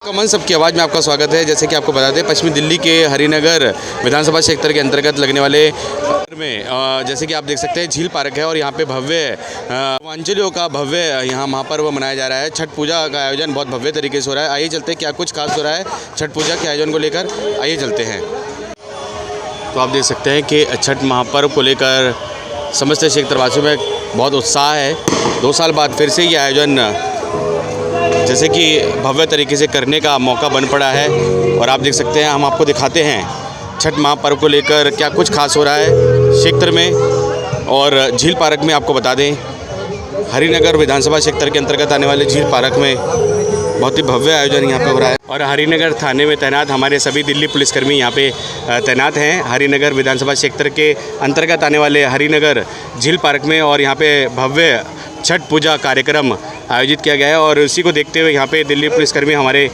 कमन सबकी आवाज़ में आपका स्वागत है। जैसे कि आपको बता दें, पश्चिमी दिल्ली के हरिनगर विधानसभा क्षेत्र के अंतर्गत लगने वाले में जैसे कि आप देख सकते हैं झील पार्क है और यहाँ पे भव्य पूर्वांचलियों का भव्य यहाँ महापर्व मनाया जा रहा है। छठ पूजा का आयोजन बहुत भव्य तरीके से हो रहा है। आइए चलते हैं, क्या कुछ खास हो रहा है छठ पूजा के आयोजन को लेकर, आइए चलते हैं। तो आप देख सकते हैं कि छठ महापर्व को लेकर समस्त क्षेत्रवासियों में बहुत उत्साह है। 2 साल बाद फिर से ये आयोजन जैसे कि भव्य तरीके से करने का मौका बन पड़ा है। और आप देख सकते हैं, हम आपको दिखाते हैं छठ महापर्व को लेकर क्या कुछ खास हो रहा है क्षेत्र में। और झील पार्क में आपको बता दें, हरिनगर विधानसभा क्षेत्र के अंतर्गत आने वाले झील पार्क में बहुत ही भव्य आयोजन यहाँ पे हो रहा है। और हरिनगर थाने में तैनात हमारे सभी दिल्ली पुलिसकर्मी यहाँ पे तैनात हैं हरिनगर विधानसभा क्षेत्र के अंतर्गत आने वाले हरिनगर झील पार्क में। और यहाँ पे भव्य छठ पूजा कार्यक्रम आयोजित किया गया है और उसी को देखते हुए यहाँ पे दिल्ली पुलिसकर्मी हमारे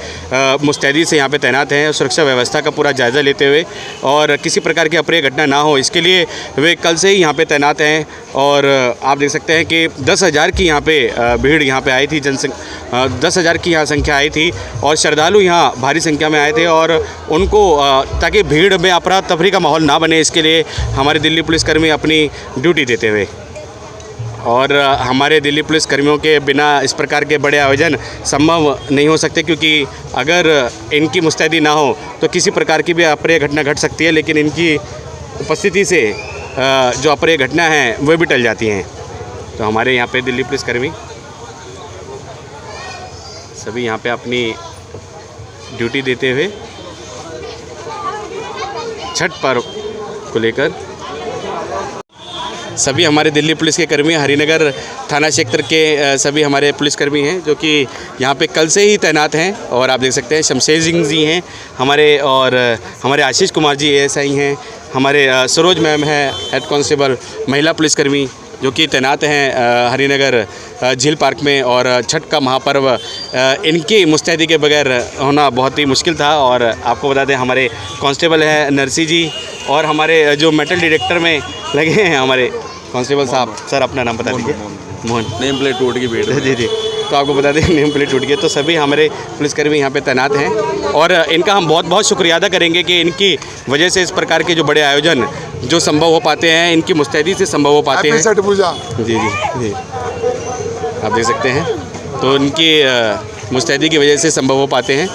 मुस्तैदी से यहाँ पे तैनात हैं सुरक्षा व्यवस्था का पूरा जायज़ा लेते हुए, और किसी प्रकार की अप्रिय घटना ना हो इसके लिए वे कल से ही यहाँ पे तैनात हैं। और आप देख सकते हैं कि 10,000 की यहाँ पे भीड़ यहाँ पे आई थी, 10,000 की यहाँ संख्या आई थी और श्रद्धालु यहाँ भारी संख्या में आए थे। और उनको ताकि भीड़ में अफरा तफरी का माहौल ना बने, इसके लिए हमारे दिल्ली पुलिसकर्मी अपनी ड्यूटी देते हुए, और हमारे दिल्ली पुलिस कर्मियों के बिना इस प्रकार के बड़े आयोजन संभव नहीं हो सकते, क्योंकि अगर इनकी मुस्तैदी ना हो तो किसी प्रकार की भी अप्रिय घटना घट सकती है। लेकिन इनकी उपस्थिति से जो अप्रिय घटना है वो भी टल जाती हैं। तो हमारे यहाँ पे दिल्ली पुलिस कर्मी सभी यहाँ पे अपनी ड्यूटी देते हुए छठ पर्व को लेकर, सभी हमारे दिल्ली पुलिस के कर्मी हरिनगर थाना क्षेत्र के सभी हमारे पुलिसकर्मी हैं जो कि यहाँ पे कल से ही तैनात हैं। और आप देख सकते हैं शमशेर सिंह जी हैं हमारे, और हमारे आशीष कुमार जी ASI हैं, हमारे सरोज मैम हैं हेड कांस्टेबल महिला पुलिसकर्मी जो कि तैनात हैं हरिनगर झील पार्क में। और छठ का महापर्व इनकी मुस्तैदी के बगैर होना बहुत ही मुश्किल था। और आपको बता दें, हमारे कांस्टेबल हैं नरसी जी, और हमारे जो मेटल डिटेक्टर में लगे हैं हमारे कांस्टेबल साहब। सर अपना नाम बता दीजिए। मोहन। नेम प्लेट टूट गई बेटा। जी जी, तो आपको बता दें नेम प्लेट टूट गई। तो सभी हमारे पुलिसकर्मी यहाँ पे तैनात हैं और इनका हम बहुत बहुत शुक्रिया अदा करेंगे कि इनकी वजह से इस प्रकार के जो बड़े आयोजन जो संभव हो पाते हैं, इनकी मुस्तैदी से संभव हो पाते हैं। छठ पूजा। जी जी जी, आप देख सकते हैं, तो इनकी मुस्तैदी की वजह से संभव हो पाते हैं।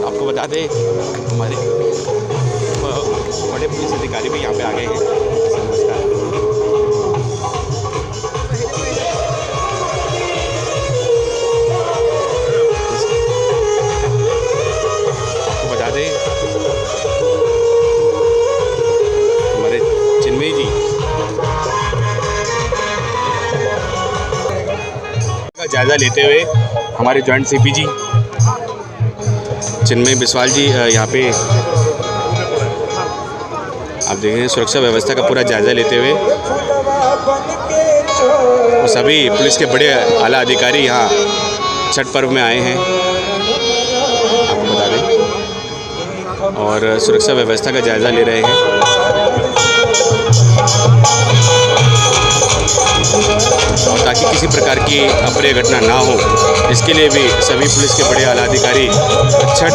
आपको बता दें, हमारे बड़े पुलिस अधिकारी भी यहाँ पे आ गए हैं। नमस्कार। आपको बता दें, हमारे चिन्मयी जी का जायज़ा लेते हुए हमारे जॉइंट CP जी चिन्मयी बिस्वाल जी यहाँ पे आप देखें सुरक्षा व्यवस्था का पूरा जायज़ा लेते हुए, और सभी पुलिस के बड़े आला अधिकारी यहाँ छठ पर्व में आए हैं, आपको बता दें, और सुरक्षा व्यवस्था का जायज़ा ले रहे हैं। और ताकि किसी प्रकार की अप्रिय घटना ना हो इसके लिए भी सभी पुलिस के बड़े आला अधिकारी छठ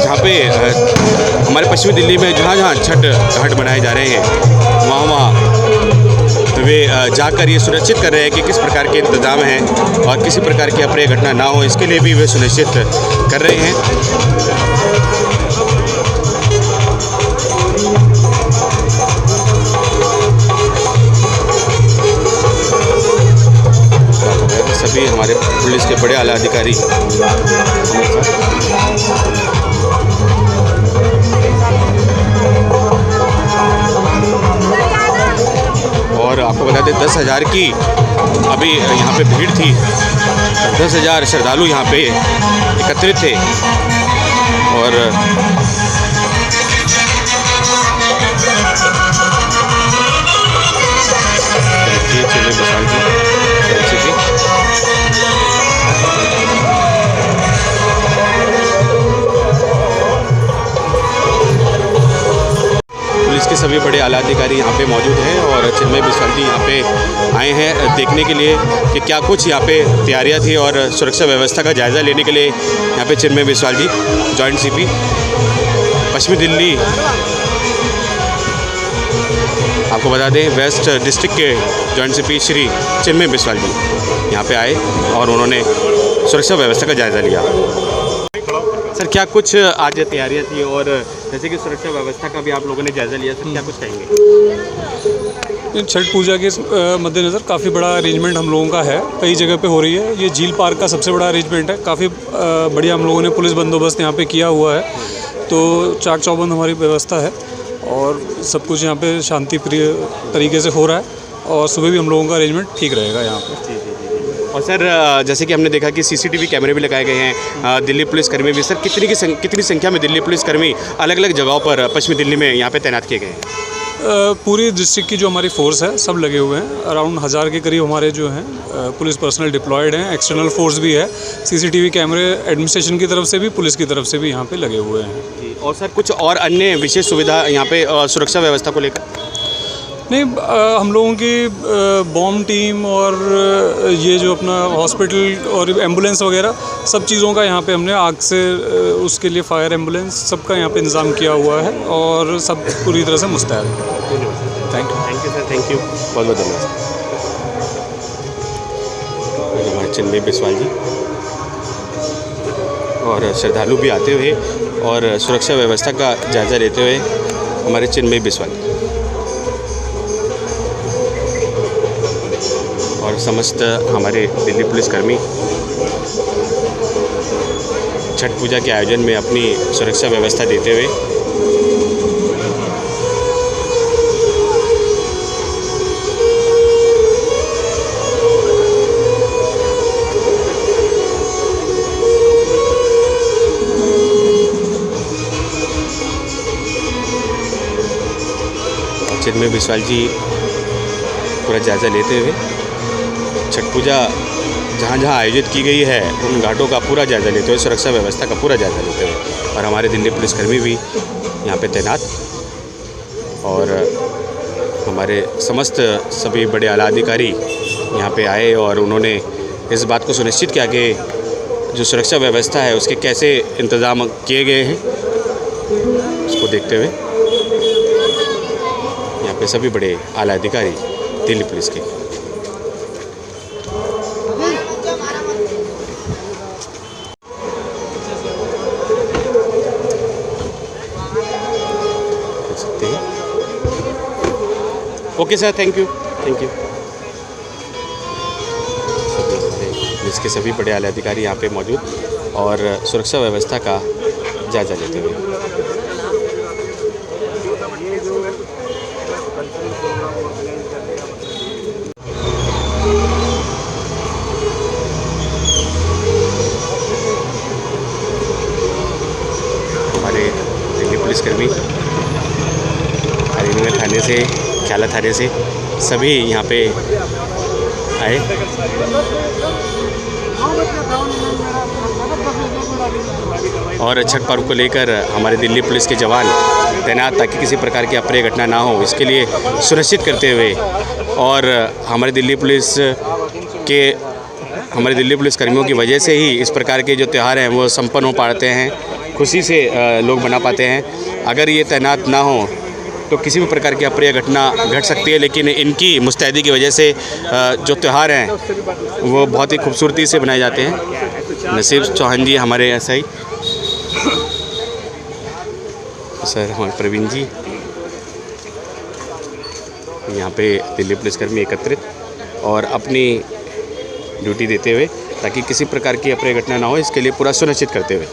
जहाँ पे हमारे पश्चिमी दिल्ली में जहाँ जहाँ छठ घाट बनाए जा रहे हैं वहाँ वे जाकर ये सुनिश्चित कर रहे हैं कि किस प्रकार के इंतज़ाम हैं और किसी प्रकार की अप्रिय घटना ना हो, इसके लिए भी वे सुनिश्चित कर रहे हैं। सभी हमारे पुलिस के बड़े आला अधिकारी और आपको बता दें 10,000 की अभी यहाँ पे भीड़ थी। 10,000 श्रद्धालु यहाँ पे एकत्रित थे। और सभी बड़े आला अधिकारी यहाँ पे मौजूद हैं और चिन्मय बिस्वाल जी यहाँ पे आए हैं देखने के लिए कि क्या कुछ यहाँ पे तैयारियाँ थी और सुरक्षा व्यवस्था का जायज़ा लेने के लिए यहाँ पे चिन्मय बिस्वाल जी जॉइंट सीपी पश्चिमी दिल्ली, आपको बता दें वेस्ट डिस्ट्रिक्ट के जॉइंट सीपी श्री चिन्मय बिस्वाल जी यहाँ पे आए और उन्होंने सुरक्षा व्यवस्था का जायज़ा लिया। सर क्या कुछ आज तैयारियां थी और जैसे कि सुरक्षा व्यवस्था का भी आप लोगों ने जायज़ा लिया, सर क्या कुछ कहेंगे? छठ पूजा के मद्देनज़र काफ़ी बड़ा अरेंजमेंट हम लोगों का है, कई जगह पे हो रही है। ये झील पार्क का सबसे बड़ा अरेंजमेंट है, काफ़ी बढ़िया हम लोगों ने पुलिस बंदोबस्त यहाँ पे किया हुआ है, तो चाक चौबंद हमारी व्यवस्था है और सब कुछ यहाँ पे शांति प्रिय तरीके से हो रहा है और सुबह भी हम लोगों का अरेंजमेंट ठीक रहेगा यहाँ पे। और सर जैसे कि हमने देखा कि सीसीटीवी कैमरे भी लगाए गए हैं दिल्ली पुलिसकर्मी भी, सर कितनी संख्या में दिल्ली पुलिसकर्मी अलग अलग जगहों पर पश्चिमी दिल्ली में यहाँ पे तैनात किए गए हैं? पूरी डिस्ट्रिक्ट की जो हमारी फोर्स है सब लगे हुए हैं, अराउंड 1000 के करीब हमारे जो हैं पुलिस पर्सनल डिप्लॉयड हैं, एक्सटर्नल फोर्स भी है, सीसीटीवी कैमरे एडमिनिस्ट्रेशन की तरफ से भी पुलिस की तरफ से भी यहाँ पे लगे हुए हैं। और सर कुछ और अन्य विशेष सुविधा यहाँ पे सुरक्षा व्यवस्था को लेकर? नहीं, हम लोगों की बॉम्ब टीम और ये जो अपना हॉस्पिटल और एम्बुलेंस वगैरह सब चीज़ों का यहाँ पे हमने आग से उसके लिए फायर एम्बुलेंस सबका यहाँ पे इंतज़ाम किया हुआ है और सब पूरी तरह से मुस्तैद है। Thank you sir, thank you, बहुत बहुत धन्यवाद। हमारे चिन्मय बिस्वाल जी और श्रद्धालु भी आते हुए और सुरक्षा व्यवस्था का जायज़ा लेते हुए हमारे चिन्मय बिस्वाल और समस्त हमारे दिल्ली पुलिसकर्मी छठ पूजा के आयोजन में अपनी सुरक्षा व्यवस्था देते हुए चिन्मय बिस्वाल जी पूरा जायज़ा लेते हुए छठ पूजा जहाँ जहाँ आयोजित की गई है उन घाटों का पूरा जायज़ा लेते हुए, सुरक्षा व्यवस्था का पूरा जायज़ा लेते हुए और हमारे दिल्ली पुलिसकर्मी भी यहाँ पे तैनात और हमारे समस्त सभी बड़े आला अधिकारी यहाँ पे आए और उन्होंने इस बात को सुनिश्चित किया कि जो सुरक्षा व्यवस्था है उसके कैसे इंतज़ाम किए गए हैं, उसको देखते हुए यहाँ पे सभी बड़े आला अधिकारी दिल्ली पुलिस के okay sir, thank you. Police के सभी बड़े आला अधिकारी यहाँ पे मौजूद और सुरक्षा व्यवस्था का जायज़ा लेते हुए हमारे दिल्ली पुलिसकर्मी हरिनगर थाने से, ख्याला थाने से सभी यहाँ पे आए और छठ पर्व को लेकर हमारे दिल्ली पुलिस के जवान तैनात ताकि किसी प्रकार की अप्रिय घटना ना हो, इसके लिए सुनिश्चित करते हुए और हमारे दिल्ली पुलिस कर्मियों की वजह से ही इस प्रकार के जो त्यौहार हैं वो संपन्न हो पाते हैं, खुशी से लोग मना पाते हैं। अगर ये तैनात ना हो तो किसी भी प्रकार की अप्रिय घटना घट सकती है, लेकिन इनकी मुस्तैदी की वजह से जो त्यौहार हैं वो बहुत ही खूबसूरती से बनाए जाते हैं। नसीब चौहान जी हमारे एसआई, सर हमारे प्रवीण जी यहाँ पे दिल्ली पुलिसकर्मी एकत्रित और अपनी ड्यूटी देते हुए ताकि किसी प्रकार की अप्रिय घटना ना हो, इसके लिए पूरा सुनिश्चित करते हुए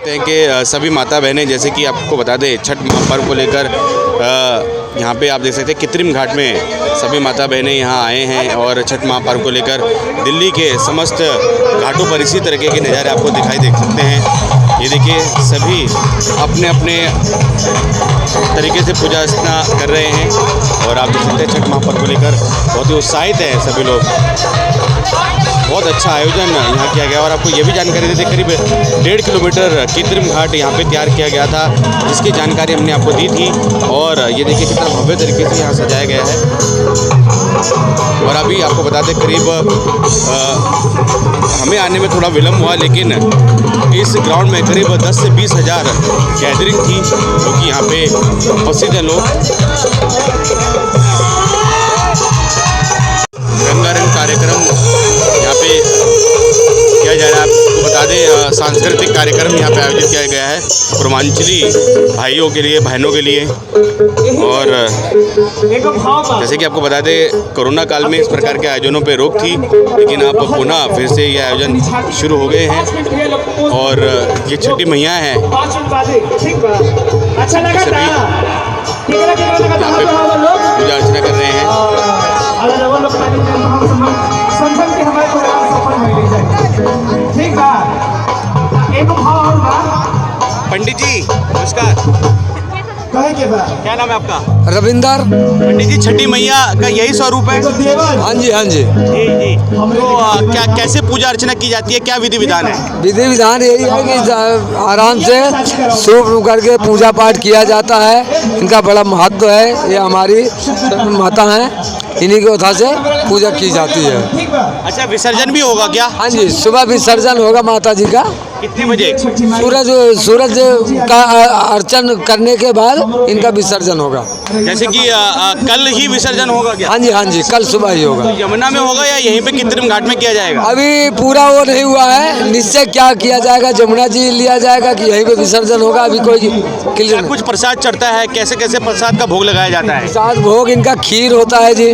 हैं कि सभी माता बहनें, जैसे कि आपको बता दें छठ पर्व को लेकर यहाँ पे आप देख सकते हैं कृत्रिम घाट में सभी माता बहनें यहाँ आए हैं और छठ महापर्व को लेकर दिल्ली के समस्त घाटों पर इसी तरीके के नज़ारे आपको दिखाई दे सकते हैं। ये देखिए सभी अपने अपने तरीके से पूजा अर्चना कर रहे हैं और आप देख सकते हैं छठ महापर्व को लेकर बहुत ही उत्साहित हैं सभी लोग। बहुत अच्छा आयोजन यहाँ किया गया और आपको ये भी जानकारी देते करीब 1.5 किलोमीटर कृत्रिम घाट यहाँ पे तैयार किया गया था, जिसकी जानकारी हमने आपको दी थी। और ये देखिए कितना भव्य तरीके से यहाँ सजाया गया है। और अभी आपको बता दें करीब हमें आने में थोड़ा विलम्ब हुआ, लेकिन इस ग्राउंड में करीब 10 से 20 हज़ार गैदरिंग थी, जो कि यहाँ पे उपस्थित हैं लोग। रंगारंग कार्यक्रम यहाँ पे किया जा रहा है। आपको बता दें सांस्कृतिक कार्यक्रम यहाँ पे आयोजित किया गया है पूर्वांचली भाइयों के लिए, बहनों के लिए। और जैसे कि आपको बता दें कोरोना काल में इस प्रकार के आयोजनों पे रोक थी, लेकिन अब पुनः फिर से ये आयोजन शुरू हो गए हैं। और ये छठी मैया है, सभी पूजा अर्चना कर रहे हैं। पंडित जी नमस्कार, क्या नाम है आपका? रविंदर। पंडित जी, छठी मैया का यही स्वरूप है? हाँ जी, हाँ जी। जी। तो क्या कैसे पूजा अर्चना की जाती है, क्या विधि विधान है? विधि विधान यही है कि आराम से शुरू करके पूजा पाठ किया जाता है। इनका बड़ा महत्व है। ये हमारी माता हैं, इन्हीं की वजह से पूजा की जाती है। अच्छा, विसर्जन भी होगा क्या? हाँ जी, सुबह विसर्जन होगा माता जी का। कितने बजे? सूरज का अर्चन करने के बाद इनका विसर्जन होगा। जैसे कि कल ही विसर्जन होगा क्या? हाँ जी, हाँ जी, कल सुबह ही होगा। यमुना में होगा या यहीं पे कृत्रिम घाट में किया जाएगा? अभी पूरा वो नहीं हुआ है, निश्चय क्या किया जाएगा, जमुना जी लिया जाएगा कि यहीं पे विसर्जन होगा, अभी कोई क्लियर नहीं। कुछ प्रसाद चढ़ता है, कैसे कैसे प्रसाद का भोग लगाया जाता है? प्रसाद भोग इनका खीर होता है जी।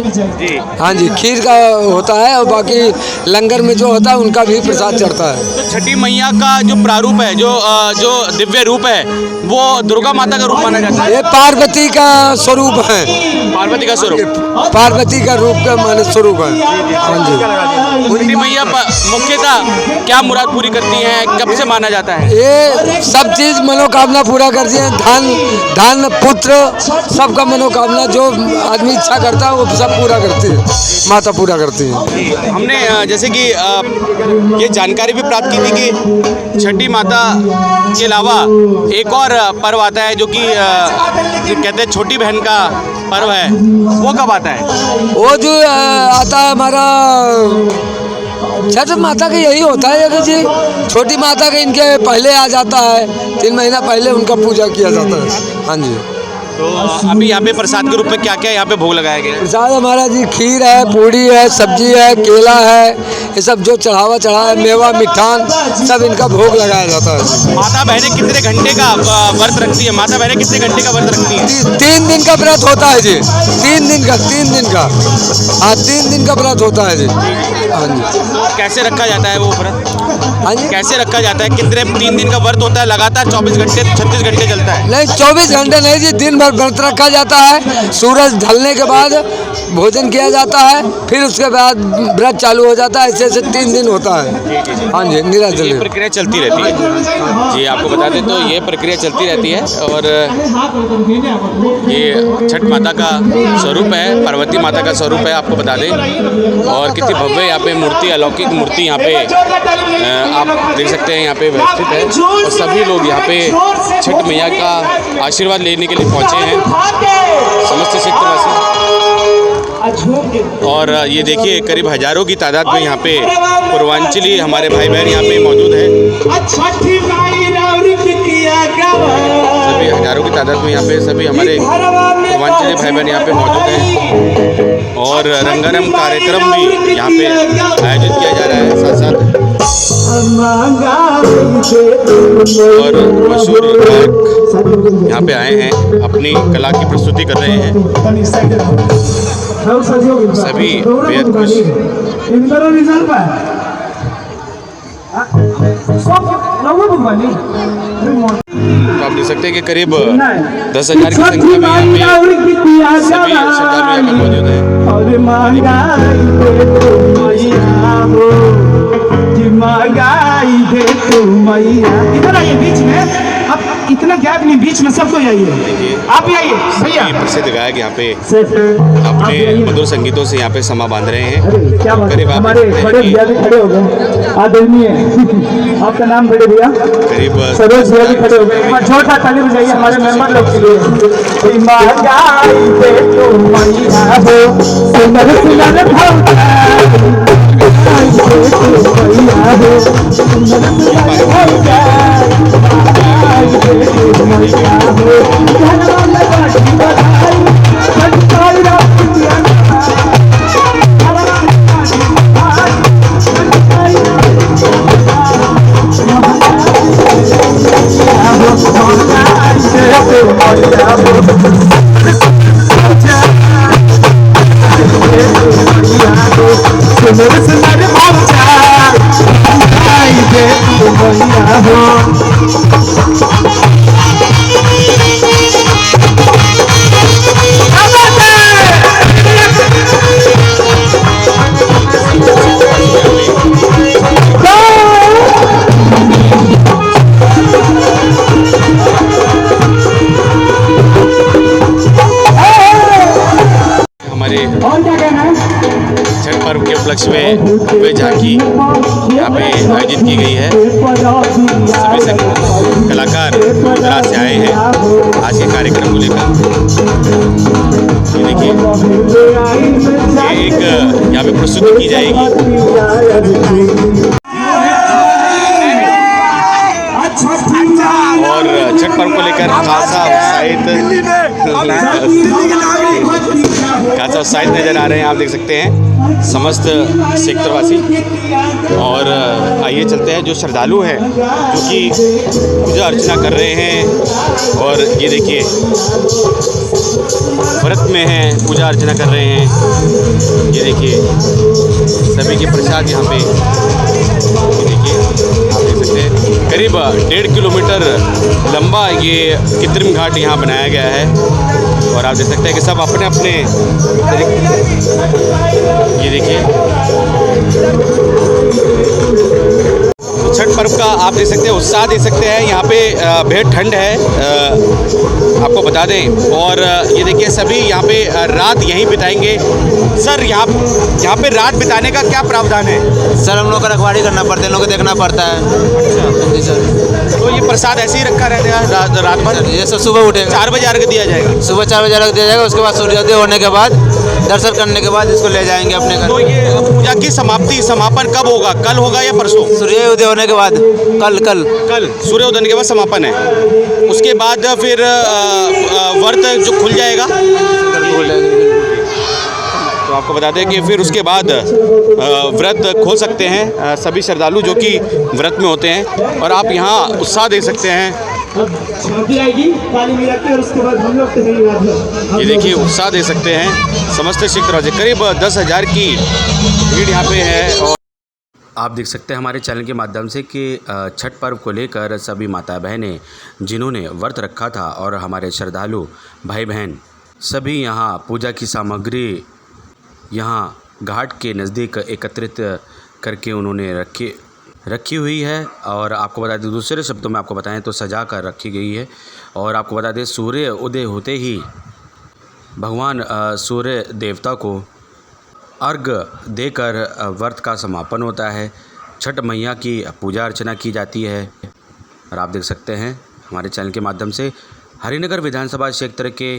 हाँ जी, खीर का होता है और बाकी लंगर में जो होता है उनका भी प्रसाद चढ़ता है। तो छठी मैया का जो प्रारूप है, जो दिव्य रूप है, वो दुर्गा माता का रूप माना जाता है? ये पार्वती का स्वरूप है। पार्वती का स्वरूप? पार्वती का रूप का माने स्वरूप है। हाँ जी। छठी मैया मुख्यतः क्या मुराद पूरी करती हैं, कब से माना जाता है? ये सब चीज मनोकामना पूरा करती है। धन पुत्र सबका मनोकामना जो आदमी इच्छा करता है वो सब पूरा करती है, माता पूरा करती है। हमने जैसे कि ये जानकारी भी प्राप्त की थी कि छठी माता के अलावा एक और पर्व आता है जो कि कहते हैं छोटी बहन का पर्व है, वो कब आता है? वो जो आता है हमारा छठ माता का यही होता है कि जी छोटी माता के इनके पहले आ जाता है, 3 महीना पहले उनका पूजा किया जाता है। हाँ जी। तो अभी यहाँ पे प्रसाद के रूप में क्या क्या यहाँ पे भोग लगाया गया है? प्रसाद हमारा जी खीर है, पूड़ी है, सब्जी है, केला है, ये सब जो चढ़ा है, मेवा मिठान सब इनका भोग लगाया जाता है। माता बहनें कितने घंटे का व्रत रखती है? माता बहनें कितने घंटे का व्रत रखती है? 3 दिन का व्रत होता है जी। 3 दिन का हाँ, 3 दिन का व्रत होता है जी। हाँ जी। तो कैसे रखा जाता है वो व्रत? हाँ जी, कैसे रखा जाता है? कितने 3 दिन का व्रत होता है? लगातार 24 घंटे 36 घंटे चलता है? नहीं, 24 घंटे नहीं जी, दिन भर व्रत रखा जाता है। सूरज ढलने के बाद भोजन किया जाता है, फिर उसके बाद व्रत चालू हो जाता है। ऐसे 3 दिन होता है। हाँ जी, निराजल ये प्रक्रिया चलती रहती है जी। आपको बता दें तो ये प्रक्रिया चलती रहती है। और ये छठ माता का स्वरूप है, पार्वती माता का स्वरूप है, आपको बता दें। और कितनी भव्य यहाँ पे मूर्ति, अलौकिक मूर्ति यहाँ पे आप देख सकते हैं, यहाँ पे व्यवस्थित है। और सभी लोग यहाँ पे छठ मैया का आशीर्वाद लेने के लिए पहुँचे हैं, समस्त क्षेत्रवासी। और ये देखिए करीब हजारों की तादाद में यहाँ पे पूर्वांचली हमारे भाई बहन यहाँ पे मौजूद हैं। सभी हजारों की तादाद में यहाँ पे सभी हमारे पूर्वांचली भाई बहन यहाँ पे मौजूद हैं। और रंगारंग कार्यक्रम भी यहाँ पे आयोजित किया जा रहा है साथ साथ। और मशहूर गायक यहाँ पे आए हैं, अपनी कला की प्रस्तुति कर रहे हैं। सभी बेहद खुश। तो आप देख सकते हैं कि करीब 10,000 की संख्या में यहाँ पे सभी श्रद्धालु यहाँ पे मौजूद हैं। इधर आइए बीच में। अब इतना गैप नहीं, बीच में सबको आइए, आप भी आइए भैया। ये प्रसिद्ध गायक यहाँ पे सेठ, आप भी अपने आइए। मधुर संगीतों से यहाँ पे समा बांध रहे हैं। अरे क्या बात है, करीब आप हमारे देख सकते बड़े हैं भैया भी खड़े हो गए, आदरणीय आपका नाम बड़े भैया करीब सरोज भैया भी खड़े हो गए। एक बार छोटा ताली बजाइए हमारे मेंबर लोग के लिए। महंगाई पे तो मैया हो, सुंदर सुंदर भौजाई पे तो मैया हो, सुंदर सुंदर भौजाई पे तो मैया हो। जनम में बाटी बधाई, सच्चाई रात दुनिया हमारे और क्या कहना है? छठ पर्व के उपलक्ष्य में भव्य झांकी यहाँ पे आयोजित की गई है। सभी संग कलाकार गुजरात से आए हैं आज के कार्यक्रम को लेकर। ये देखिए ये एक यहाँ पे प्रस्तुति की जाएगी और छठ पर्व को लेकर खासा उत्साहित नज़र आ रहे हैं। आप देख सकते हैं समस्त सेक्टरवासी। और आइए चलते हैं जो श्रद्धालु हैं जो कि पूजा अर्चना कर रहे हैं और ये देखिए व्रत में हैं, पूजा अर्चना कर रहे हैं। ये देखिए सभी के प्रसाद यहाँ पे ये देखिए आप देख सकते हैं करीब 1.5 किलोमीटर लंबा ये कृत्रिम घाट यहाँ बनाया गया है। और आप देख सकते हैं कि सब अपने अपने ये देखिए छठ पर्व का आप देख सकते हैं उत्साह देख सकते हैं। यहाँ पे बेहद ठंड है आपको बता दें। और ये देखिए सभी यहाँ पे रात यहीं बिताएंगे। सर यहाँ पे रात बिताने का क्या प्रावधान है? सर हम लोग को रखवाड़ी करना पड़ता है, लोगों को देखना पड़ता है। जी सर। तो ये प्रसाद ऐसे ही रखा रहेगा रात भर? ये सब सुबह उठेगा, 4 बजे अर्घ दिया जाएगा। सुबह 4 बजे रख दिया जाएगा। उसके बाद सूर्योदय होने के बाद दर्शन करने के बाद इसको ले जाएंगे अपने घर। तो ये पूजा की समापन कब होगा? कल होगा या परसों? सूर्योदय होने के बाद कल सूर्योदय के बाद समापन है। उसके बाद फिर व्रत जो खुल जाएगा। तो आपको बता दें कि फिर उसके बाद व्रत खोल सकते हैं सभी श्रद्धालु जो कि व्रत में होते हैं। और आप यहाँ उत्साह देख सकते हैं। शांति आएगी, ताली मिलाते हैं और उसके बाद हम लोग ये देखिए उत्साह दे सकते हैं समस्त सिख दरवाजे। करीब 10,000 की भीड़ यहाँ पे है। और आप देख सकते हैं हमारे चैनल के माध्यम से कि छठ पर्व को लेकर सभी माता बहनें जिन्होंने व्रत रखा था और हमारे श्रद्धालु भाई बहन सभी यहाँ पूजा की सामग्री यहाँ घाट के नज़दीक एकत्रित करके उन्होंने रखी हुई है। और आपको बता दें दूसरे शब्दों में आपको बताएं तो सजा कर रखी गई है। और आपको बता दें सूर्य उदय होते ही भगवान सूर्य देवता को अर्घ देकर व्रत का समापन होता है। छठ मैया की पूजा अर्चना की जाती है। और आप देख सकते हैं हमारे चैनल के माध्यम से हरिनगर विधानसभा क्षेत्र के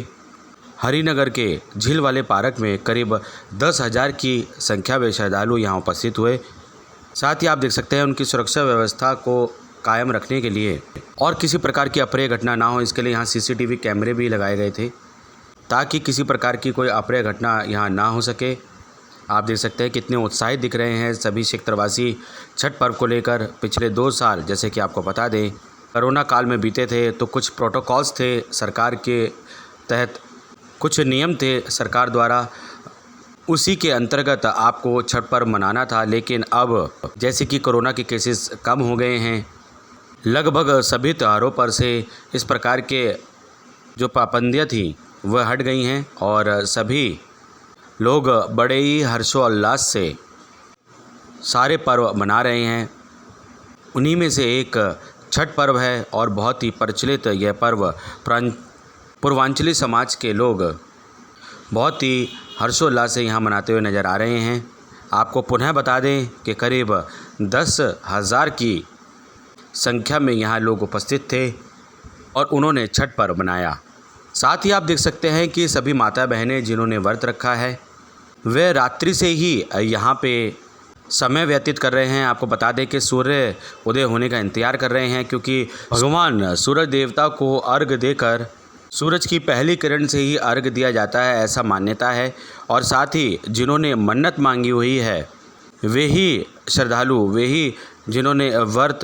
हरिनगर के झील वाले पार्क में करीब 10,000 की संख्या में श्रद्धालु यहाँ उपस्थित हुए। साथ ही आप देख सकते हैं उनकी सुरक्षा व्यवस्था को कायम रखने के लिए और किसी प्रकार की अप्रिय घटना ना हो इसके लिए यहाँ CCTV कैमरे भी लगाए गए थे ताकि किसी प्रकार की कोई अप्रिय घटना यहाँ ना हो सके। आप देख सकते हैं कितने उत्साहित दिख रहे हैं सभी क्षेत्रवासी छठ पर्व को लेकर। पिछले 2 साल जैसे कि आपको बता दें कोरोना काल में बीते थे तो कुछ प्रोटोकॉल्स थे सरकार के तहत, कुछ नियम थे सरकार द्वारा, उसी के अंतर्गत आपको छठ पर्व मनाना था। लेकिन अब जैसे कि कोरोना के केसेस कम हो गए हैं लगभग सभी त्योहारों पर से इस प्रकार के जो पाबंदियाँ थी वह हट गई हैं और सभी लोग बड़े ही हर्षोल्लास से सारे पर्व मना रहे हैं। उन्हीं में से एक छठ पर्व है और बहुत ही प्रचलित यह पर्व पूर्वांचली समाज के लोग बहुत ही हर्षोल्लास से यहाँ मनाते हुए नज़र आ रहे हैं। आपको पुनः बता दें कि करीब 10,000 की संख्या में यहाँ लोग उपस्थित थे और उन्होंने छठ पर्व मनाया। साथ ही आप देख सकते हैं कि सभी माता बहनें जिन्होंने व्रत रखा है वे रात्रि से ही यहाँ पे समय व्यतीत कर रहे हैं। आपको बता दें कि सूर्य उदय होने का इंतज़ार कर रहे हैं, क्योंकि भगवान सूरज देवता को अर्घ देकर सूरज की पहली किरण से ही अर्घ दिया जाता है, ऐसा मान्यता है। और साथ ही जिन्होंने मन्नत मांगी हुई है वे ही श्रद्धालु, वे ही जिन्होंने व्रत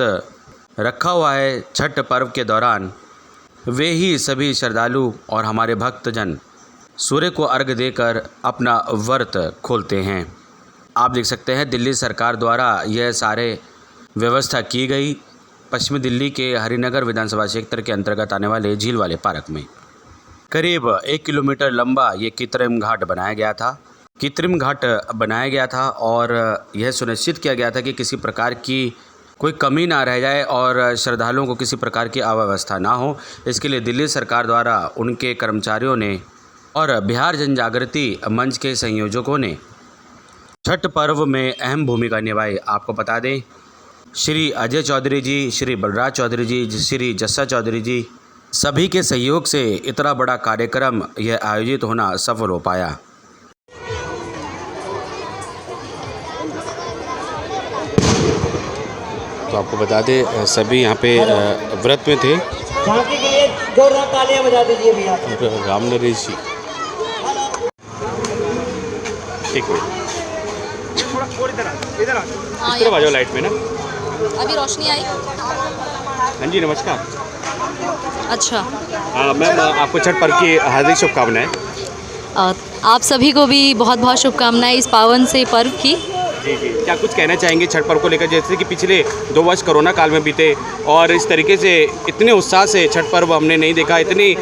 रखा हुआ है छठ पर्व के दौरान, वे ही सभी श्रद्धालु और हमारे भक्तजन सूर्य को अर्घ देकर अपना व्रत खोलते हैं। आप देख सकते हैं दिल्ली सरकार द्वारा यह सारे व्यवस्था की गई पश्चिमी दिल्ली के हरिनगर विधानसभा क्षेत्र के अंतर्गत आने वाले झील वाले पार्क में। करीब 1 किलोमीटर लंबा ये कृत्रिम घाट बनाया गया था और यह सुनिश्चित किया गया था कि किसी प्रकार की कोई कमी ना रह जाए और श्रद्धालुओं को किसी प्रकार की अव्यवस्था ना हो। इसके लिए दिल्ली सरकार द्वारा उनके कर्मचारियों ने और बिहार जन जागृति मंच के संयोजकों ने छठ पर्व में अहम भूमिका निभाई। आपको बता दें श्री अजय चौधरी जी, श्री बलराज चौधरी जी, श्री जस्सा चौधरी जी, सभी के सहयोग से इतना बड़ा कार्यक्रम यह आयोजित होना सफल हो पाया। तो आपको बता दें सभी यहाँ पे व्रत में थे। झांकी के लिए जोरदार तालियां बजा दीजिए भैया। राम नरेश जी, एक मिनट इधर आ जाओ लाइट में ना। अभी रोशनी आई। हाँ जी, नमस्कार। अच्छा, मैम आपको छठ पर्व की हार्दिक शुभकामनाएं। आप सभी को भी बहुत बहुत शुभकामनाएं इस पावन से पर्व की। जी जी, क्या कुछ कहना चाहेंगे छठ पर्व को लेकर, जैसे कि पिछले 2 वर्ष कोरोना काल में बीते और इस तरीके से इतने उत्साह से छठ पर्व हमने नहीं देखा। इतनी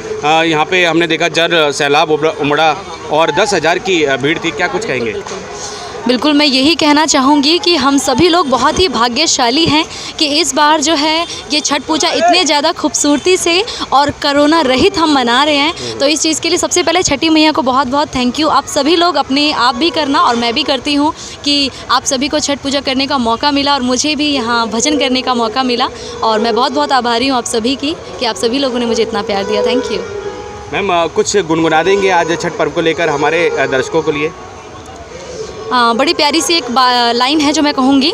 यहाँ पे हमने देखा जल सैलाब उमड़ा और 10,000 की भीड़ थी, क्या कुछ कहेंगे? बिल्कुल, मैं यही कहना चाहूँगी कि हम सभी लोग बहुत ही भाग्यशाली हैं कि इस बार जो है ये छठ पूजा इतने ज़्यादा खूबसूरती से और कोरोना रहित हम मना रहे हैं। तो इस चीज़ के लिए सबसे पहले छठी मैया को बहुत बहुत थैंक यू। आप सभी लोग अपने आप भी करना और मैं भी करती हूँ कि आप सभी को छठ पूजा करने का मौका मिला और मुझे भी यहाँ भजन करने का मौका मिला और मैं बहुत बहुत आभारी हूँ आप सभी की कि आप सभी लोगों ने मुझे इतना प्यार दिया। Thank you. मैम कुछ गुनगुना देंगे आज छठ पर्व को लेकर हमारे दर्शकों के लिए? बड़ी प्यारी सी एक लाइन है जो मैं कहूँगी।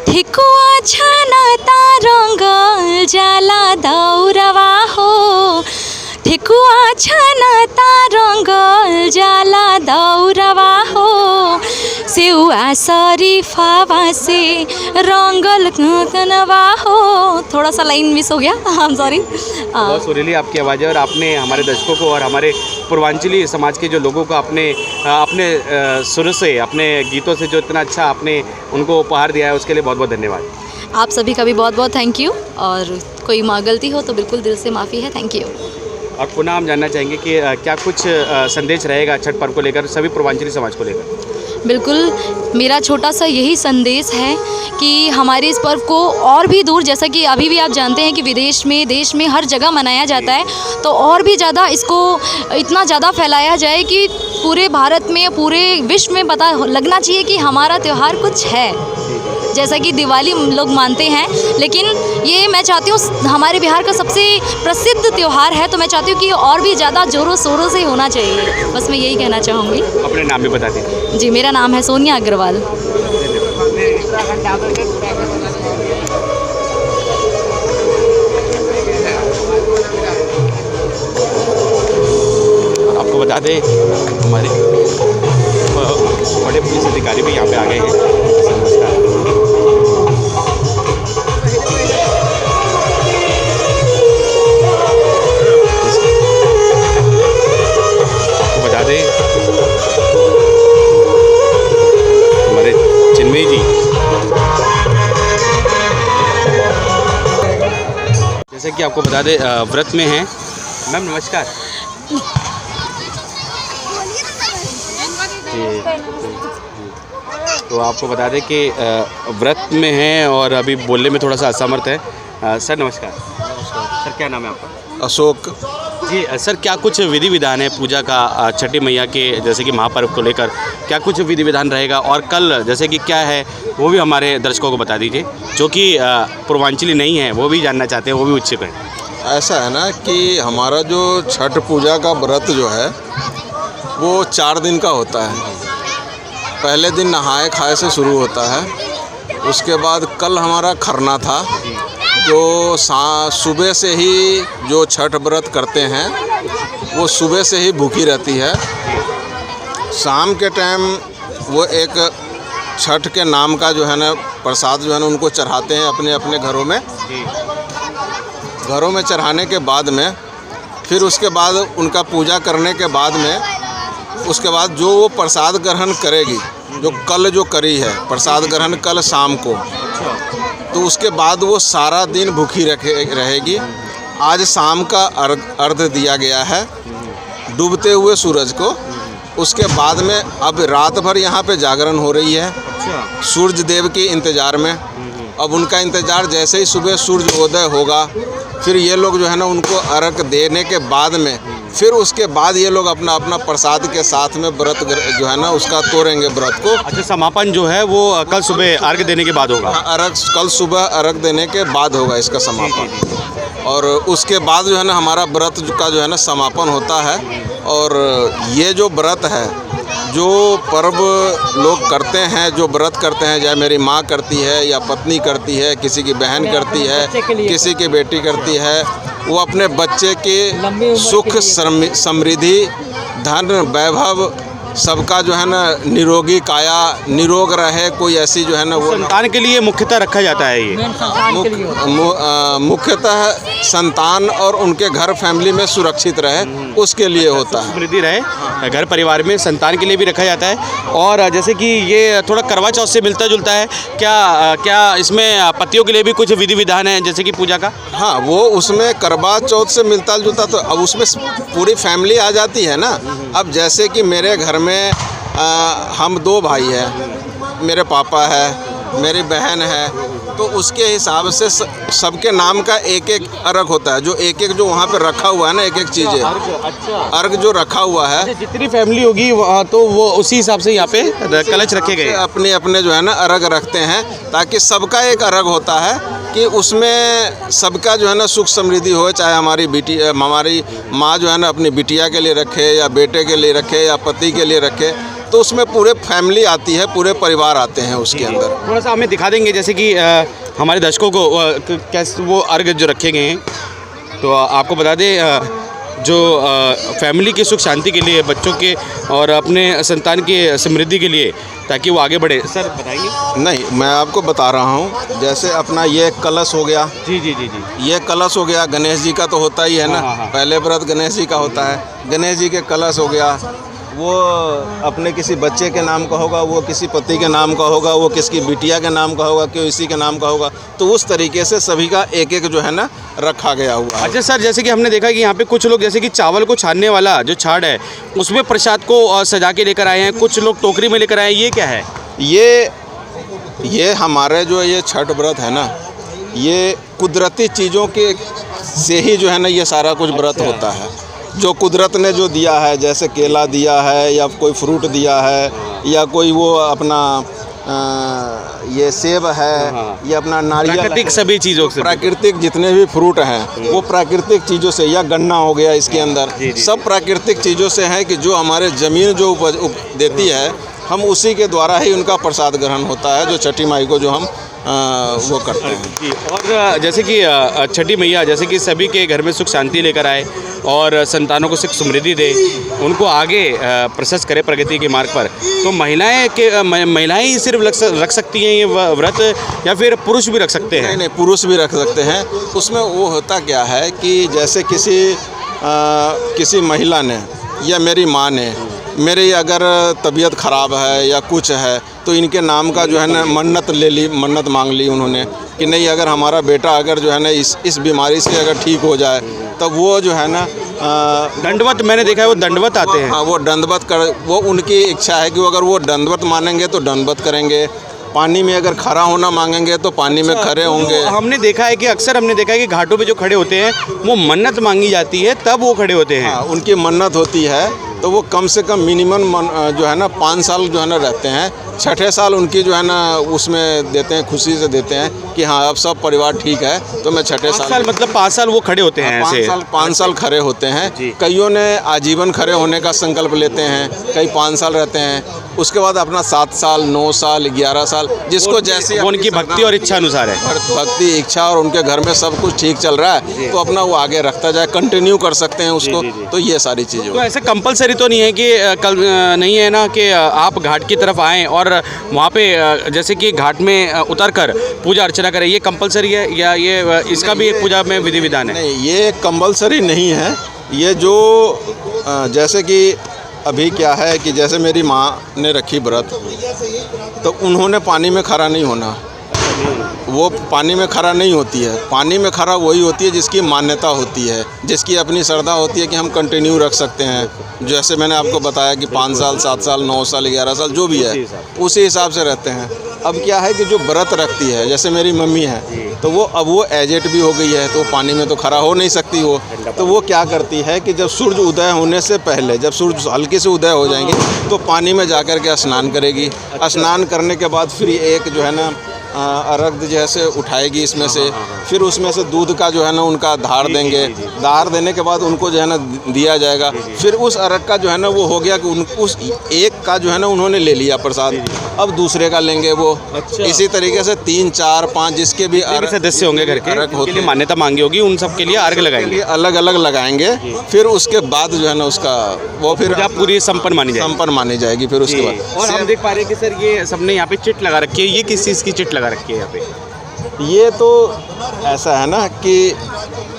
ठेकुआ छानता रंगल जाला दौरवा हो, ठेकुआ छानता रंगल जाला दौरवा हो, सेउआ शरीफावा से रंगल कनवा हो। थोड़ा सा लाइन मिस हो गया, आई एम सॉरी। बहुत सुरीली आपकी आवाज़ है और आपने हमारे दर्शकों को और हमारे पूर्वांचली समाज के जो लोगों को अपने सुर से, अपने गीतों से जो इतना अच्छा आपने उनको उपहार दिया है उसके लिए बहुत बहुत धन्यवाद। आप सभी का भी बहुत बहुत थैंक यू और कोई गलती हो तो बिल्कुल दिल से माफ़ी है। Thank you. और पुनः हम जानना चाहेंगे कि क्या कुछ संदेश रहेगा छठ पर्व को लेकर सभी पूर्वांचली समाज को लेकर? बिल्कुल, मेरा छोटा सा यही संदेश है कि हमारे इस पर्व को और भी दूर, जैसा कि अभी भी आप जानते हैं कि विदेश में, देश में हर जगह मनाया जाता है, तो और भी ज़्यादा इसको इतना ज़्यादा फैलाया जाए कि पूरे भारत में, पूरे विश्व में पता लगना चाहिए कि हमारा त्यौहार कुछ है। जैसा कि दिवाली लोग मानते हैं, लेकिन ये मैं चाहती हूँ हमारे बिहार का सबसे प्रसिद्ध त्यौहार है, तो मैं चाहती हूँ कि और भी ज़्यादा ज़ोरों शोरों से होना चाहिए। बस मैं यही कहना चाहूँगी। अपने नाम भी बता दें। जी, मेरा नाम है सोनिया अग्रवाल। आपको बता दें हमारे बड़े पुलिस अधिकारी भी यहाँ पे आ गए हैं। हमारे चिन्मयी जी, जैसे कि आपको बता दें व्रत में हैं। मैम नमस्कार। तो आपको बता दें कि व्रत में हैं और अभी बोलने में थोड़ा सा असमर्थ है। सर नमस्कार। सर क्या नाम है आपका? अशोक। जी सर, क्या कुछ विधि विधान है पूजा का छठी मैया के जैसे कि महापर्व को लेकर, क्या कुछ विधि विधान रहेगा और कल जैसे कि क्या है वो भी हमारे दर्शकों को बता दीजिए, जो कि पूर्वांचली नहीं है वो भी जानना चाहते हैं, वो भी उत्सुक हैं। ऐसा है ना कि हमारा जो छठ पूजा का व्रत जो है वो 4 दिन का होता है। पहले दिन नहाए खाए से शुरू होता है, उसके बाद कल हमारा खरना था, जो सुबह से ही जो छठ व्रत करते हैं वो सुबह से ही भूखी रहती है। शाम के टाइम वो एक छठ के नाम का जो है ना प्रसाद जो है ना उनको चढ़ाते हैं अपने अपने घरों में। घरों में चढ़ाने के बाद में फिर उसके बाद उनका पूजा करने के बाद में उसके बाद जो वो प्रसाद ग्रहण करेगी, जो कल जो करी है प्रसाद ग्रहण कल शाम को, तो उसके बाद वो सारा दिन भूखी रहेगी। आज शाम का अर्घ दिया गया है डूबते हुए सूरज को। उसके बाद में अब रात भर यहाँ पे जागरण हो रही है सूर्य देव के इंतज़ार में। अब उनका इंतज़ार जैसे ही सुबह सूर्योदय होगा फिर ये लोग जो है ना उनको अर्घ देने के बाद में फिर उसके बाद ये लोग अपना अपना प्रसाद के साथ में व्रत जो है ना उसका तोड़ेंगे व्रत को। अच्छा, समापन जो है वो कल सुबह अर्घ देने के बाद होगा? अर्घ कल सुबह अर्घ देने के बाद होगा इसका समापन, और उसके बाद जो है ना हमारा व्रत का जो है ना समापन होता है। और ये जो व्रत है, जो पर्व लोग करते हैं, जो व्रत करते हैं, चाहे मेरी माँ करती है या पत्नी करती है, किसी की बहन करती है, किसी की बेटी करती है, वो अपने बच्चे के सुख समृद्धि धन वैभव सबका जो है ना निरोगी काया निरोग रहे, कोई ऐसी जो है ना वो संतान के लिए मुख्यतः रखा जाता है ये। मुख्यतः संतान और उनके घर फैमिली में सुरक्षित रहे उसके लिए होता है, समृद्धि रहे घर परिवार में, संतान के लिए भी रखा जाता है। और जैसे कि ये थोड़ा करवा चौथ से मिलता जुलता है, क्या इसमें पतियों के लिए भी कुछ विधि विधान है जैसे कि पूजा का? हाँ, वो उसमें करवा चौथ से मिलता जुलता, तो अब उसमें पूरी फैमिली आ जाती है ना। अब जैसे कि मेरे घर में हम 2 भाई हैं, मेरे पापा है, मेरी बहन है, तो उसके हिसाब से सबके नाम का एक एक अर्घ होता है, जो एक एक जो वहाँ पे रखा हुआ है ना एक एक चीज़ है। अच्छा, अर्घ जो रखा हुआ है, जितनी फैमिली होगी तो वो उसी हिसाब से यहाँ पे कलश रखे गए, अपने अपने जो है ना अर्घ रखते हैं, ताकि सबका एक अर्घ होता है कि उसमें सबका जो है ना सुख समृद्धि हो। चाहे हमारी माँ जो है ना अपनी बिटिया के लिए रखे या बेटे के लिए रखे या पति के लिए रखे, तो उसमें पूरे फैमिली आती है, पूरे परिवार आते हैं उसके अंदर। थोड़ा सा हमें दिखा देंगे जैसे कि हमारे दर्शकों को कैसे वो अर्घ जो रखे गए हैं, तो आपको बता दें जो फैमिली की सुख शांति के लिए, बच्चों के और अपने संतान की समृद्धि के लिए, ताकि वो आगे बढ़े। सर बताएंगे? नहीं, मैं आपको बता रहा हूँ, जैसे अपना ये कलश हो गया। जी जी जी जी, ये कलश हो गया, गणेश जी का तो होता ही है ना। हाँ। पहले व्रत गणेश जी का होता है, गणेश जी के कलश हो गया, वो अपने किसी बच्चे के नाम का होगा, वो किसी पति के नाम का होगा, वो किसकी बिटिया के नाम का होगा, कोई इसी के नाम का होगा, तो उस तरीके से सभी का एक एक जो है ना रखा गया हुआ है। अच्छा सर, जैसे कि हमने देखा कि यहाँ पे कुछ लोग जैसे कि चावल को छानने वाला जो छाड़ है उसमें प्रसाद को सजा के लेकर आए हैं, कुछ लोग टोकरी में लेकर आए हैं, ये क्या है? ये हमारे जो ये छठ व्रत है ना, ये कुदरती चीज़ों के से ही जो है ना ये सारा कुछ व्रत होता है। जो कुदरत ने जो दिया है, जैसे केला दिया है या कोई फ्रूट दिया है या कोई वो अपना ये सेब है या अपना नारियल, प्राकृतिक सभी चीज़ों से, प्राकृतिक जितने भी फ्रूट हैं वो प्राकृतिक चीज़ों से, या गन्ना हो गया इसके अंदर, सब प्राकृतिक चीज़ों से हैं कि जो हमारे ज़मीन जो उपज देती है, हम उसी के द्वारा ही उनका प्रसाद ग्रहण होता है, जो छठी माई को जो हम वो करते हैं। और जैसे कि छठी मैया जैसे कि सभी के घर में सुख शांति लेकर आए और संतानों को सुख समृद्धि दे, उनको आगे प्रशस्त करे प्रगति के मार्ग पर, तो महिलाएं ही सिर्फ रख सकती हैं ये व्रत या फिर पुरुष भी रख सकते हैं? नहीं, पुरुष भी रख सकते हैं। उसमें वो होता क्या है कि जैसे किसी महिला ने या मेरी माँ ने, मेरी अगर तबीयत ख़राब है या कुछ है, तो इनके नाम का जो है ना मन्नत मांग ली उन्होंने कि नहीं, अगर हमारा बेटा अगर जो है ना इस बीमारी से अगर ठीक हो जाए, तब वो जो है ना दंडवत, मैंने देखा है वो दंडवत आते हैं। हाँ, वो दंडवत वो उनकी इच्छा है कि अगर वो दंडवत मानेंगे तो दंडवत करेंगे, पानी में अगर खड़ा होना मांगेंगे तो पानी में खड़े होंगे। हमने देखा है कि अक्सर हमने देखा है कि घाटों पे जो खड़े होते हैं वो मन्नत मांगी जाती है तब वो खड़े होते हैं। हाँ, उनकी मन्नत होती है तो वो कम से कम मिनिमम जो है ना 5 साल जो है ना रहते हैं। छठे साल उनकी जो है ना उसमें देते हैं, खुशी से देते हैं कि हाँ अब सब परिवार ठीक है तो मैं छठे साल मतलब 5 साल वो खड़े होते हैं ऐसे। 5 साल खड़े होते हैं। कईयों ने आजीवन खड़े होने का संकल्प लेते हैं, कई 5 साल रहते हैं, उसके बाद अपना 7 साल 9 साल 11 साल जिसको जैसी वो उनकी भक्ति और इच्छा अनुसार है। भक्ति इच्छा और उनके घर में सब कुछ ठीक चल रहा है तो अपना वो आगे रखता जाए, कंटिन्यू कर सकते हैं उसको। तो ये सारी चीज़ें तो ऐसे कंपलसरी तो नहीं है कि कल नहीं है ना कि आप घाट की तरफ आएँ और वहाँ पे जैसे कि घाट में उतर कर पूजा अर्चना करें, ये कंपलसरी है या ये इसका भी एक पूजा में विधि विधान है? नहीं, ये कंपलसरी नहीं है। ये जो जैसे कि अभी क्या है कि जैसे मेरी माँ ने रखी व्रत तो उन्होंने पानी में खड़ा नहीं होना, वो पानी में खड़ा नहीं होती है। पानी में खड़ा वही होती है जिसकी मान्यता होती है, जिसकी अपनी श्रद्धा होती है कि हम कंटिन्यू रख सकते हैं। जैसे मैंने आपको बताया कि 5 साल 7 साल 9 साल 11 साल जो भी है उसी हिसाब से रहते हैं। अब क्या है कि जो व्रत रखती है, जैसे मेरी मम्मी है तो वो अब वो एजेड भी हो गई है तो पानी में तो खड़ा हो नहीं सकती वो। तो वो क्या करती है कि जब सूरज उदय होने से पहले, जब सूरज हल्के से उदय हो जाएंगे तो पानी में जाकर के स्नान करेगी। स्नान करने के बाद फिर एक जो है ना अर्घ जैसे उठाएगी इसमें से, फिर उसमें से दूध का जो है ना उनका धार देंगे। धार देने के बाद उनको जो है ना दिया जाएगा। फिर उस अर्घ का जो है ना वो हो गया कि उस एक का जो है ना उन्होंने ले लिया प्रसाद, अब दूसरे का लेंगे वो। इसी तरीके से 3 4 5 जिसके भी सदस्य होंगे घर के अर्घ होते हैं, मान्यता मांगी होगी, उन सब के लिए अर्घ लगाएंगे, अलग अलग लगाएंगे। फिर उसके बाद जो है ना उसका वो फिर पूरी संपन्न मानी जाएगी फिर उसके बाद। और हम देख पा रहे हैं कि सर ये सबने यहाँ पे चिट लगा रखी है, ये किस चीज़ की चिट लगा रखी है यहाँ पे? ये तो ऐसा है ना कि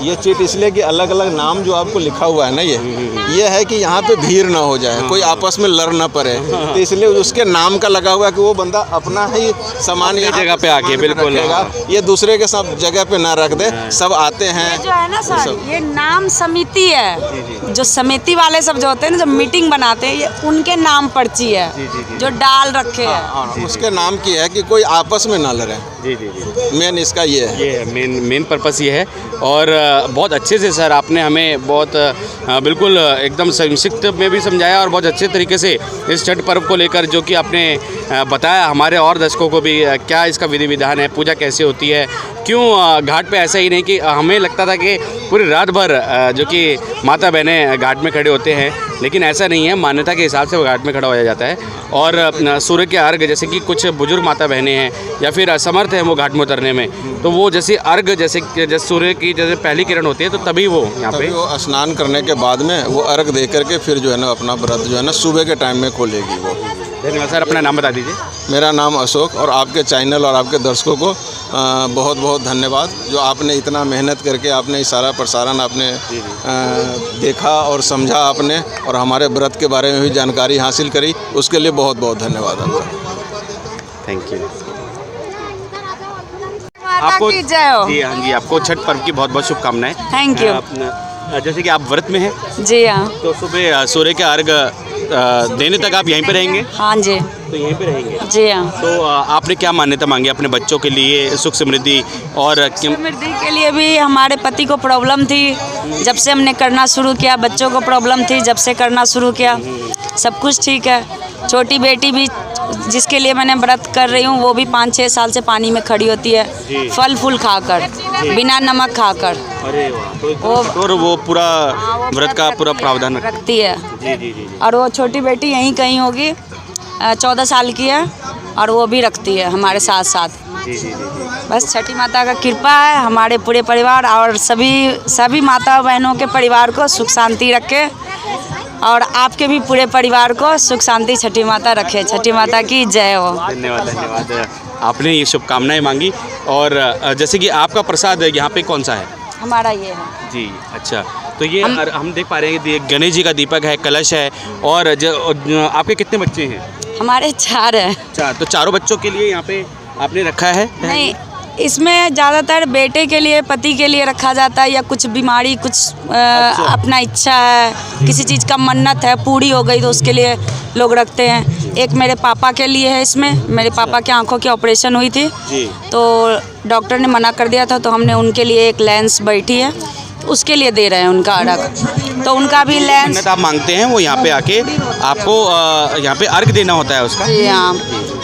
ये चिट इसलिए कि अलग अलग नाम जो आपको लिखा हुआ है ना ये है कि यहाँ पे भीड़ ना हो जाए, कोई आपस में लड़ ना पड़े, तो इसलिए उसके नाम का लगा हुआ है कि वो बंदा अपना ही सामान जगह पे आके बिल्कुल ये दूसरे के सब जगह पे ना रख दे। सब आते हैं जो है ना सर, ये नाम समिति है, जो समिति वाले सब जो होते हैं ना, जब मीटिंग बनाते हैं, ये उनके नाम पर्ची है जो डाल रखे है। उसके नाम की है कि कोई आपस में ना लड़े। मेन इसका ये है, ये मेन पर्पस ये है। और बहुत अच्छे से सर आपने हमें बहुत बिल्कुल एकदम संक्षिप्त में भी समझाया और बहुत अच्छे तरीके से इस छठ पर्व को लेकर जो कि आपने बताया हमारे और दर्शकों को भी क्या इसका विधि विधान है, पूजा कैसे होती है, क्यों घाट पे ऐसा ही नहीं कि हमें लगता था कि पूरी रात भर जो कि माता बहनें घाट में खड़े होते हैं, लेकिन ऐसा नहीं है, मान्यता के हिसाब से वो घाट में खड़ा हो जाता है। और सूर्य के अर्घ जैसे कि कुछ बुजुर्ग माता बहनें हैं या फिर असमर्थ हैं वो घाट में उतरने में, तो वो जैसे अर्घ जैसे सूर्य की जैसे पहली किरण होती है तो तभी वो यहाँ पे वो स्नान करने के बाद में वो अर्घ दे करके फिर जो है ना अपना व्रत जो है ना सुबह के टाइम में खोलेगी वो। धन्यवाद सर, अपना नाम बता दीजिए। मेरा नाम अशोक और आपके चैनल और आपके दर्शकों को बहुत बहुत धन्यवाद जो आपने इतना मेहनत करके आपने इस सारा प्रसारण आपने देखा और समझा आपने और हमारे व्रत के बारे में भी जानकारी हासिल करी, उसके लिए बहुत बहुत धन्यवाद आपका। Thank you. आपको जय हो। जी हाँ जी, आपको छठ पर्व की बहुत बहुत शुभकामनाएं। Thank you. जैसे कि आप व्रत में हैं जी हाँ। तो सुबह सूर्य के अर्घ देने तक आप यहीं पे रहेंगे? हाँ जी। तो यहीं पे रहेंगे? जी हाँ। तो आपने क्या मान्यता मांगी अपने बच्चों के लिए, सुख समृद्धि और समृद्धि के लिए भी? हमारे पति को प्रॉब्लम थी, जब से हमने करना शुरू किया, बच्चों को प्रॉब्लम थी, जब से करना शुरू किया सब कुछ ठीक है। छोटी बेटी भी जिसके लिए मैंने व्रत कर रही हूँ वो भी 5-6 साल से पानी में खड़ी होती है, फल फूल खाकर, बिना नमक खाकर। अरे वाह, तो वो पूरा व्रत का पूरा प्रावधान रखती है। जी जी जी। और वो छोटी बेटी यहीं कहीं होगी, 14 साल की है और वो भी रखती है हमारे साथ साथ। बस छठी माता का कृपा है हमारे पूरे परिवार और सभी माता बहनों के परिवार को सुख शांति रखे और आपके भी पूरे परिवार को सुख शांति छठी माता रखे। छठी माता की जय हो। धन्यवाद धन्यवाद, आपने ये शुभकामनाएं मांगी। और जैसे कि आपका प्रसाद यहाँ पे कौन सा है? हमारा ये है जी। अच्छा, तो ये हम देख पा रहे हैं कि गणेश जी का दीपक है, कलश है। और आपके कितने बच्चे हैं? हमारे 4 है। 4। तो चारों बच्चों के लिए यहाँ पे आपने रखा है? नहीं, इसमें ज़्यादातर बेटे के लिए, पति के लिए रखा जाता है, या कुछ बीमारी, कुछ अपना इच्छा है, किसी चीज़ का मन्नत है पूरी हो गई तो उसके लिए लोग रखते हैं। एक मेरे पापा के लिए है, इसमें मेरे पापा के आंखों की ऑपरेशन हुई थी तो डॉक्टर ने मना कर दिया था, तो हमने उनके लिए एक लेंस बैठी है, उसके लिए दे रहे हैं उनका अर्घ। तो उनका भी लेंस मन्नत आप मांगते हैं वो यहाँ पे आके आपको यहाँ पे अर्घ देना होता है उसका। जी हाँ,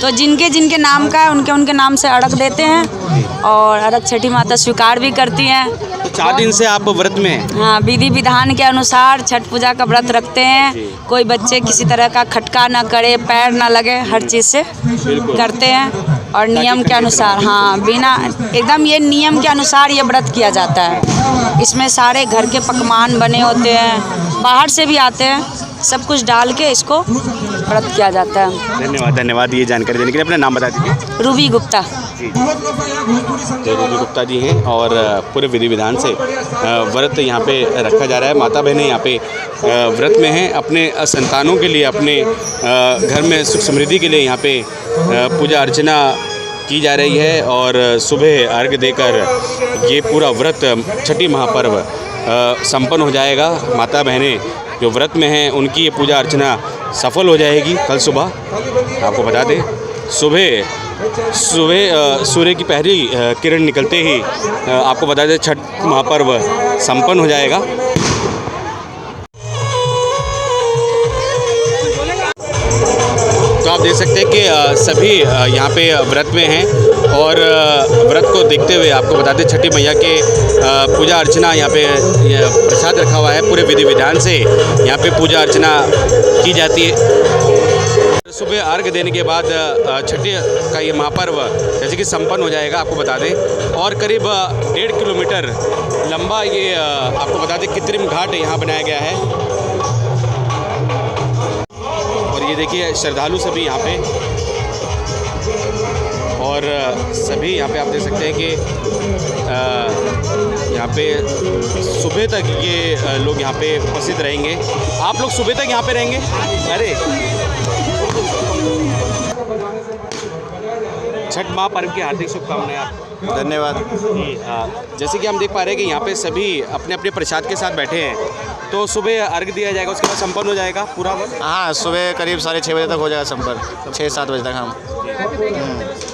तो जिनके जिनके नाम का है उनके नाम से अर्घ देते हैं और अर्घ छठी माता स्वीकार भी करती हैं। तो 4 दिन से आप व्रत में हैं? हाँ, विधि विधान के अनुसार छठ पूजा का व्रत रखते हैं। कोई बच्चे किसी तरह का खटका ना करे, पैर ना लगे, हर चीज़ से करते हैं और नियम के अनुसार, हाँ, बिना एकदम ये नियम के अनुसार ये व्रत किया जाता है। इसमें सारे घर के पकवान बने होते हैं, बाहर से भी आते हैं, सब कुछ डाल के इसको व्रत किया जाता है। धन्यवाद ये जानकारी देने के लिए। अपना नाम बता दीजिए। रूबी गुप्ता। तो रूबी गुप्ता जी हैं और पूरे विधि विधान से व्रत यहाँ पे रखा जा रहा है। माता बहनें यहाँ पे व्रत में हैं, अपने संतानों के लिए, अपने घर में सुख समृद्धि के लिए यहाँ पे पूजा अर्चना की जा रही है और सुबह अर्घ देकर ये पूरा व्रत छठी महापर्व संपन्न हो जाएगा। माता बहनें जो व्रत में हैं उनकी ये पूजा अर्चना सफल हो जाएगी। कल सुबह आपको बता दें, सुबह सूर्य की पहली किरण निकलते ही आपको बता दें छठ महापर्व संपन्न हो जाएगा। तो आप देख सकते हैं कि सभी यहाँ पे व्रत में हैं और व्रत को देखते हुए आपको बता दें छठी मैया के पूजा अर्चना यहाँ पे प्रसाद रखा हुआ है। पूरे विधि विधान से यहाँ पे पूजा अर्चना की जाती है। सुबह अर्घ देने के बाद छठी का ये महापर्व जैसे कि संपन्न हो जाएगा। आपको बता दें और करीब 1.5 किलोमीटर लंबा ये आपको बता दें कृत्रिम घाट यहाँ बनाया गया है। ये देखिए श्रद्धालु सभी यहाँ पे और सभी यहाँ पे आप देख सकते हैं कि यहाँ पे सुबह तक ये लोग यहाँ पे उपस्थित रहेंगे। आप लोग सुबह तक यहाँ पे रहेंगे? अरे छठ महापर्व की हार्दिक शुभकामनाएं आपको। धन्यवाद। जैसे कि हम देख पा रहे हैं कि यहाँ पे सभी अपने अपने प्रसाद के साथ बैठे हैं, तो सुबह अर्घ दिया जाएगा, उसके बाद संपन्न हो जाएगा पूरा व्रत। हाँ, सुबह करीब 6:30 बजे तक हो जाएगा संपन्न, 6-7 बजे तक। हम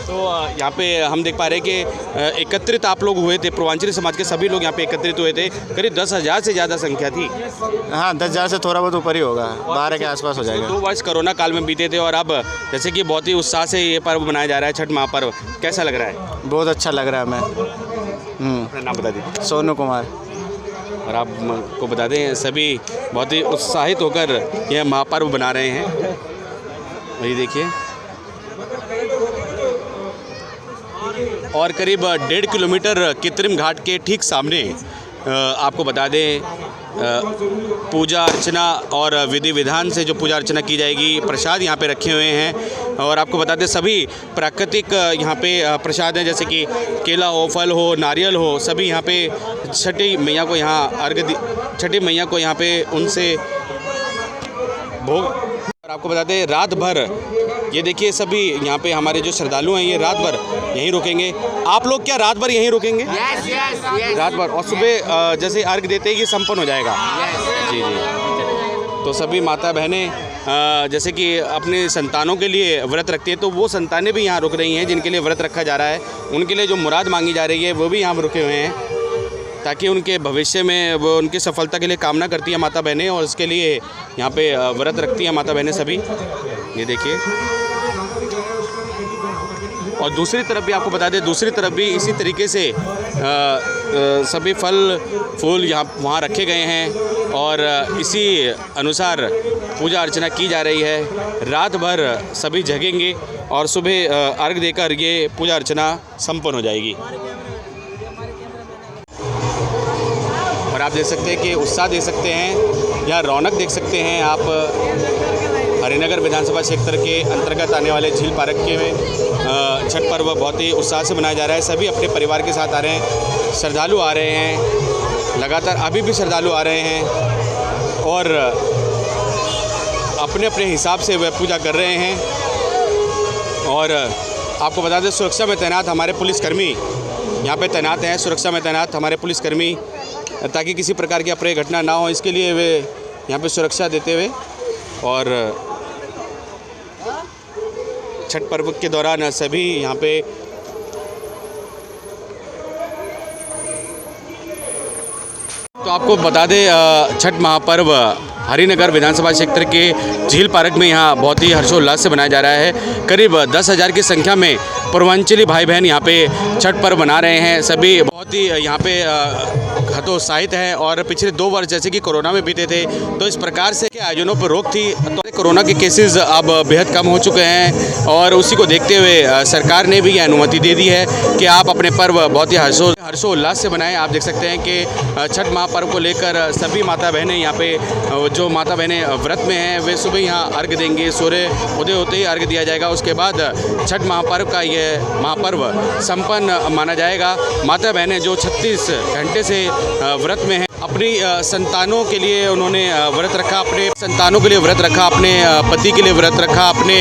तो यहाँ पे हम देख पा रहे हैं कि एकत्रित आप लोग हुए थे, पूर्वांचली समाज के सभी लोग यहाँ पे एकत्रित हुए थे। करीब 10,000 से ज़्यादा संख्या थी। हाँ, 10,000 से थोड़ा बहुत ऊपर ही होगा, 12 के आसपास हो जाएगा। 2 वर्ष कोरोना काल में बीते थे और अब जैसे कि बहुत ही उत्साह से ये पर्व मनाया जा रहा है, छठ महापर्व। कैसा लग रहा है? बहुत अच्छा लग रहा है हमें। अपना नाम बता दीजिए। सोनू कुमार। और आपको बता दें सभी बहुत ही उत्साहित होकर यह महापर्व बना रहे हैं। वही देखिए और करीब 1.5 किलोमीटर कृत्रिम घाट के ठीक सामने आपको बता दें पूजा अर्चना और विधि विधान से जो पूजा अर्चना की जाएगी, प्रसाद यहाँ पे रखे हुए हैं। और आपको बता दें सभी प्राकृतिक यहाँ पे प्रसाद हैं, जैसे कि केला हो, फल हो, नारियल हो, सभी यहाँ पे छठी मैया को यहाँ छठी मैया को यहाँ पे उनसे भोग। और आपको बता दें रात भर ये देखिए सभी यहाँ पे हमारे जो श्रद्धालु हैं ये रात भर यहीं रुकेंगे। आप लोग क्या रात भर यहीं रुकेंगे? रात भर और सुबह जैसे अर्घ देते ही ये संपन्न हो जाएगा। जी जी। तो सभी माता बहनें जैसे कि अपने संतानों के लिए व्रत रखती हैं, तो वो संतानें भी यहाँ रुक रही हैं जिनके लिए व्रत रखा जा रहा है। उनके लिए जो मुराद मांगी जा रही है वो भी यहाँ रुके हुए हैं, ताकि उनके भविष्य में वो उनकी सफलता के लिए कामना करती है माता बहनें और उसके लिए यहाँ पे व्रत रखती हैं माता बहनें सभी। ये देखिए और दूसरी तरफ भी आपको बता दें, दूसरी तरफ भी इसी तरीके से सभी फल फूल यहाँ वहाँ रखे गए हैं और इसी अनुसार पूजा अर्चना की जा रही है। रात भर सभी जगेंगे और सुबह अर्घ देकर ये पूजा अर्चना संपन्न हो जाएगी। और आप देख सकते हैं कि उत्साह देख सकते हैं, यहाँ रौनक देख सकते हैं आप। हरिनगर विधानसभा क्षेत्र के अंतर्गत आने वाले झील पार्क के में छठ पर्व बहुत ही उत्साह से मनाया जा रहा है। सभी अपने परिवार के साथ आ रहे हैं, श्रद्धालु आ रहे हैं, लगातार अभी भी श्रद्धालु आ रहे हैं और अपने अपने हिसाब से वह पूजा कर रहे हैं। और आपको बता दें सुरक्षा में तैनात हमारे पुलिसकर्मी यहाँ पे तैनात हैं, सुरक्षा में तैनात हमारे पुलिसकर्मी, ताकि किसी प्रकार की अप्रिय घटना ना हो, इसके लिए वे यहाँ पे सुरक्षा देते हुए और छठ पर्व के दौरान सभी यहाँ पे तो आपको बता दें छठ महापर्व हरिनगर विधानसभा क्षेत्र के झील पार्क में यहाँ बहुत ही हर्षोल्लास से मनाया जा रहा है। करीब 10,000 की संख्या में पूर्वांचली भाई बहन यहाँ पे छठ पर्व मना रहे हैं। सभी बहुत ही यहाँ पे हतोत्साहित हैं और पिछले 2 वर्ष जैसे कि कोरोना में बीते थे तो इस प्रकार से के आयोजनों पर रोक थी, तो कोरोना के केसेस अब बेहद कम हो चुके हैं और उसी को देखते हुए सरकार ने भी ये अनुमति दे दी है कि आप अपने पर्व बहुत ही हर्षोल्लास से मनाएं। आप देख सकते हैं कि छठ महापर्व को लेकर सभी माता बहनें यहाँ पे जो माता बहनें व्रत में हैं वे सुबह यहाँ अर्घ देंगे। सूर्य उदय होते ही अर्घ दिया जाएगा। उसके बाद छठ महापर्व का ये महापर्व संपन्न माना जाएगा। माता बहनें जो 36 घंटे से व्रत में हैं, अपनी संतानों के लिए उन्होंने व्रत रखा, अपने संतानों के लिए व्रत रखा, अपने पति के लिए व्रत रखा, अपने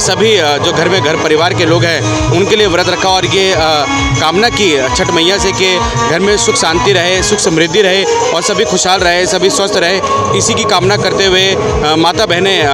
सभी जो घर परिवार के लोग हैं उनके लिए व्रत रखा और ये कामना की छठ मैया से कि घर में सुख शांति रहे, सुख समृद्धि रहे और सभी खुशहाल रहे, सभी स्वस्थ रहे। इसी की कामना करते हुए माता बहनें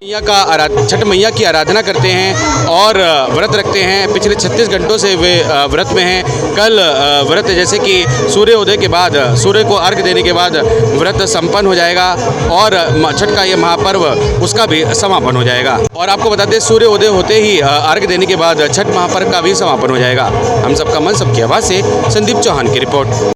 छठ मैया की आराधना करते हैं और व्रत रखते हैं। पिछले 36 घंटों से वे व्रत में हैं। कल व्रत जैसे कि सूर्य उदय के बाद, सूर्य को अर्घ देने के बाद व्रत संपन्न हो जाएगा और छठ का ये महापर्व उसका भी समापन हो जाएगा। और आपको बता दें सूर्य उदय होते ही अर्घ देने के बाद छठ महापर्व का भी समापन हो जाएगा। हम सबका मन सबकी आवाज़ से संदीप चौहान की रिपोर्ट।